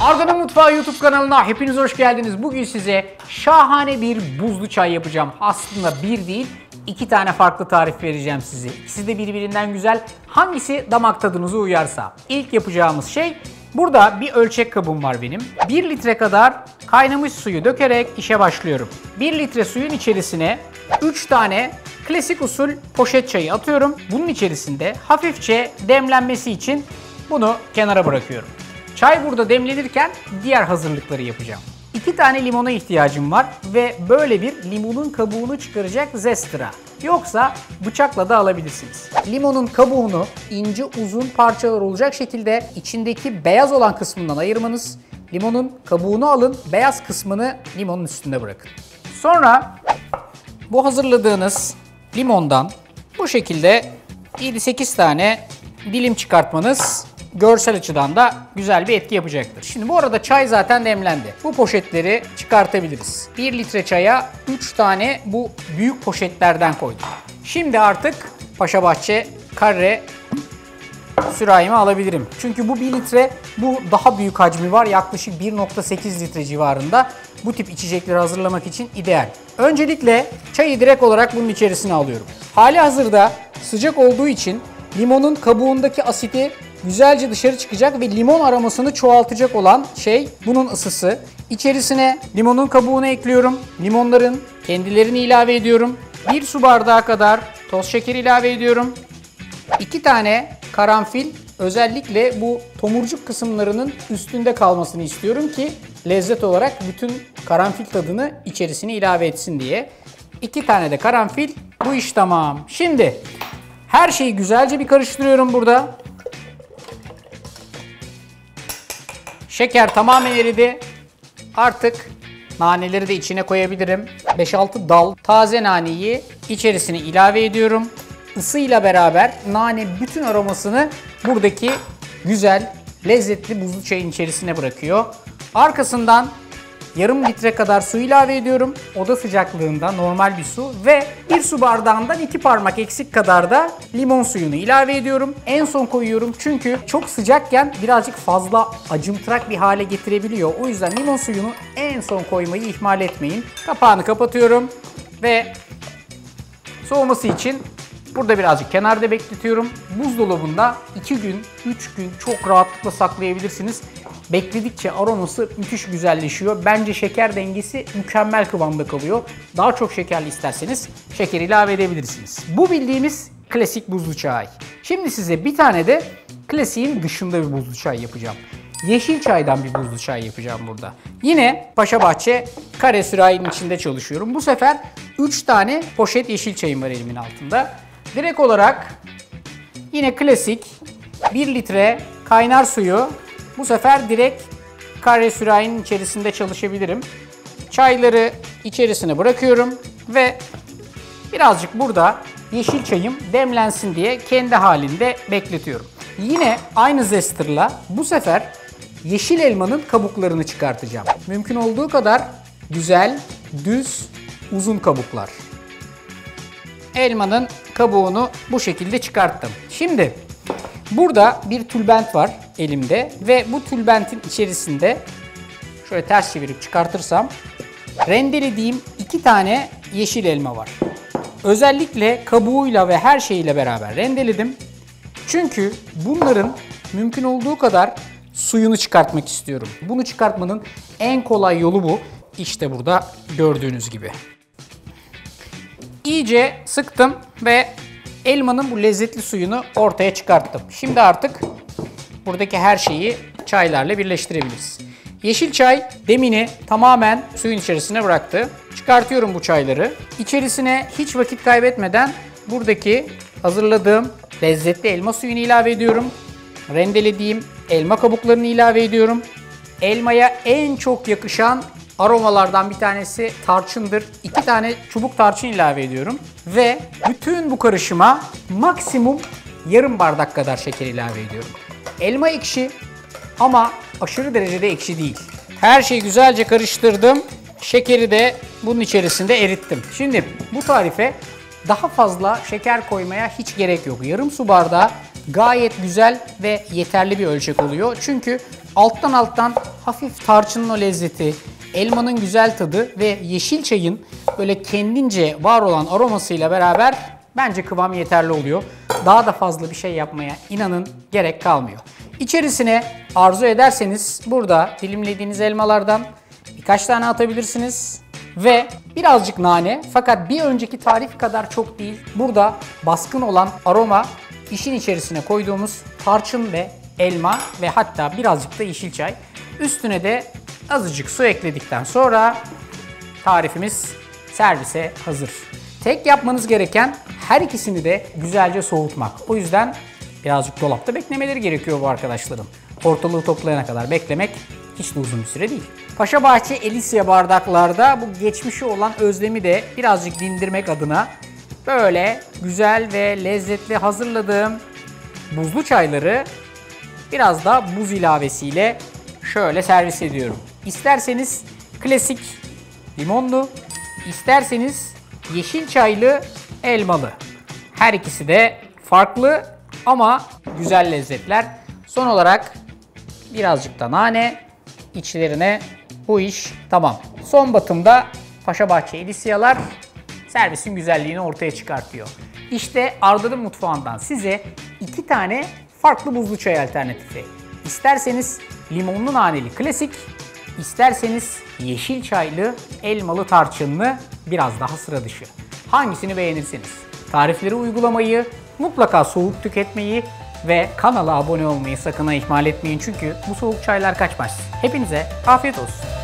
Arda'nın Mutfağı YouTube kanalına hepiniz hoş geldiniz. Bugün size şahane bir buzlu çay yapacağım. Aslında bir değil, iki tane farklı tarif vereceğim size. İkisi de birbirinden güzel. Hangisi damak tadınıza uyarsa. İlk yapacağımız şey, burada bir ölçek kabım var benim. 1 litre kadar kaynamış suyu dökerek işe başlıyorum. 1 litre suyun içerisine 3 tane klasik usul poşet çayı atıyorum. Bunun içerisinde hafifçe demlenmesi için bunu kenara bırakıyorum. Çay burada demlenirken diğer hazırlıkları yapacağım. 2 tane limona ihtiyacım var ve böyle bir limonun kabuğunu çıkaracak zestra. Yoksa bıçakla da alabilirsiniz. Limonun kabuğunu ince uzun parçalar olacak şekilde içindeki beyaz olan kısmından ayırmanız. Limonun kabuğunu alın, beyaz kısmını limonun üstünde bırakın. Sonra bu hazırladığınız limondan bu şekilde 7-8 tane dilim çıkartmanız görsel açıdan da güzel bir etki yapacaktır. Şimdi bu arada çay zaten demlendi. Bu poşetleri çıkartabiliriz. 1 litre çaya 3 tane bu büyük poşetlerden koydum. Şimdi artık Paşabahçe kare sürahimi alabilirim. Çünkü bu 1 litre, bu daha büyük hacmi var. Yaklaşık 1,8 litre civarında. Bu tip içecekleri hazırlamak için ideal. Öncelikle çayı direkt olarak bunun içerisine alıyorum. Hali hazırda sıcak olduğu için limonun kabuğundaki asiti güzelce dışarı çıkacak ve limon aromasını çoğaltacak olan şey bunun ısısı. İçerisine limonun kabuğunu ekliyorum. Limonların kendilerini ilave ediyorum. 1 su bardağı kadar toz şeker ilave ediyorum. 2 tane karanfil, özellikle bu tomurcuk kısımlarının üstünde kalmasını istiyorum ki lezzet olarak bütün karanfil tadını içerisine ilave etsin diye. 2 tane de karanfil, bu iş tamam. Şimdi her şeyi güzelce bir karıştırıyorum burada. Şeker tamamen eridi. Artık naneleri de içine koyabilirim. 5-6 dal taze naneyi içerisine ilave ediyorum. Isıyla beraber nane bütün aromasını buradaki güzel, lezzetli buzlu çayın içerisine bırakıyor. Arkasından yarım litre kadar su ilave ediyorum. Oda sıcaklığında normal bir su ve 1 su bardağından 2 parmak eksik kadar da limon suyunu ilave ediyorum. En son koyuyorum çünkü çok sıcakken birazcık fazla acımtırak bir hale getirebiliyor. O yüzden limon suyunu en son koymayı ihmal etmeyin. Kapağını kapatıyorum ve soğuması için burada birazcık kenarda bekletiyorum. Buzdolabında 2 gün, 3 gün çok rahatlıkla saklayabilirsiniz. Bekledikçe aroması müthiş güzelleşiyor. Bence şeker dengesi mükemmel kıvamda kalıyor. Daha çok şekerli isterseniz şeker ilave edebilirsiniz. Bu bildiğimiz klasik buzlu çay. Şimdi size bir tane de klasiğin dışında bir buzlu çay yapacağım. Yeşil çaydan bir buzlu çay yapacağım burada. Yine Paşabahçe kare sürahinin içinde çalışıyorum. Bu sefer 3 tane poşet yeşil çayım var elimin altında. Direkt olarak yine klasik 1 litre kaynar suyu bu sefer direkt kare sürahinin içerisinde çalışabilirim. Çayları içerisine bırakıyorum ve birazcık burada yeşil çayım demlensin diye kendi halinde bekletiyorum. Yine aynı zesterla bu sefer yeşil elmanın kabuklarını çıkartacağım. Mümkün olduğu kadar güzel, düz, uzun kabuklar. Elmanın kabuğunu bu şekilde çıkarttım. Şimdi burada bir tülbent var elimde ve bu tülbentin içerisinde şöyle ters çevirip çıkartırsam rendelediğim 2 tane yeşil elma var. Özellikle kabuğuyla ve her şeyiyle beraber rendeledim. Çünkü bunların mümkün olduğu kadar suyunu çıkartmak istiyorum. Bunu çıkartmanın en kolay yolu bu. İşte burada gördüğünüz gibi. İyice sıktım ve elmanın bu lezzetli suyunu ortaya çıkarttım. Şimdi artık buradaki her şeyi çaylarla birleştirebiliriz. Yeşil çay demini tamamen suyun içerisine bıraktı. Çıkartıyorum bu çayları. İçerisine hiç vakit kaybetmeden buradaki hazırladığım lezzetli elma suyunu ilave ediyorum. Rendelediğim elma kabuklarını ilave ediyorum. Elmaya en çok yakışan aromalardan bir tanesi tarçındır. 2 tane çubuk tarçın ilave ediyorum. Ve bütün bu karışıma maksimum yarım bardak kadar şeker ilave ediyorum. Elma ekşi ama aşırı derecede ekşi değil. Her şeyi güzelce karıştırdım. Şekeri de bunun içerisinde erittim. Şimdi bu tarife daha fazla şeker koymaya hiç gerek yok. Yarım su bardağı gayet güzel ve yeterli bir ölçek oluyor. Çünkü alttan hafif tarçının o lezzeti, elmanın güzel tadı ve yeşil çayın böyle kendince var olan aromasıyla beraber bence kıvam yeterli oluyor. Daha da fazla bir şey yapmaya inanın gerek kalmıyor. İçerisine arzu ederseniz burada dilimlediğiniz elmalardan birkaç tane atabilirsiniz. Ve birazcık nane, fakat bir önceki tarif kadar çok değil. Burada baskın olan aroma işin içerisine koyduğumuz tarçın ve elma ve hatta birazcık da yeşil çay. Üstüne de azıcık su ekledikten sonra tarifimiz servise hazır. Tek yapmanız gereken her ikisini de güzelce soğutmak. O yüzden birazcık dolapta beklemeleri gerekiyor bu arkadaşların. Ortalığı toplayana kadar beklemek hiç de uzun bir süre değil. Paşabahçe Elisya bardaklarda bu geçmişi olan özlemi de birazcık dindirmek adına böyle güzel ve lezzetli hazırladığım buzlu çayları biraz da buz ilavesiyle şöyle servis ediyorum. İsterseniz klasik limonlu, isterseniz yeşil çaylı elmalı. Her ikisi de farklı ama güzel lezzetler. Son olarak birazcık da nane, içlerine bu iş tamam. Son batımda Paşabahçe Elisyalar servisin güzelliğini ortaya çıkartıyor. İşte Arda'nın mutfağından size 2 tane farklı buzlu çay alternatifi. İsterseniz limonlu naneli klasik, isterseniz yeşil çaylı elmalı tarçınlı biraz daha sıra dışı. Hangisini beğenirsiniz? Tarifleri uygulamayı, mutlaka soğuk tüketmeyi ve kanala abone olmayı sakın ihmal etmeyin çünkü bu soğuk çaylar kaçmaz. Hepinize afiyet olsun.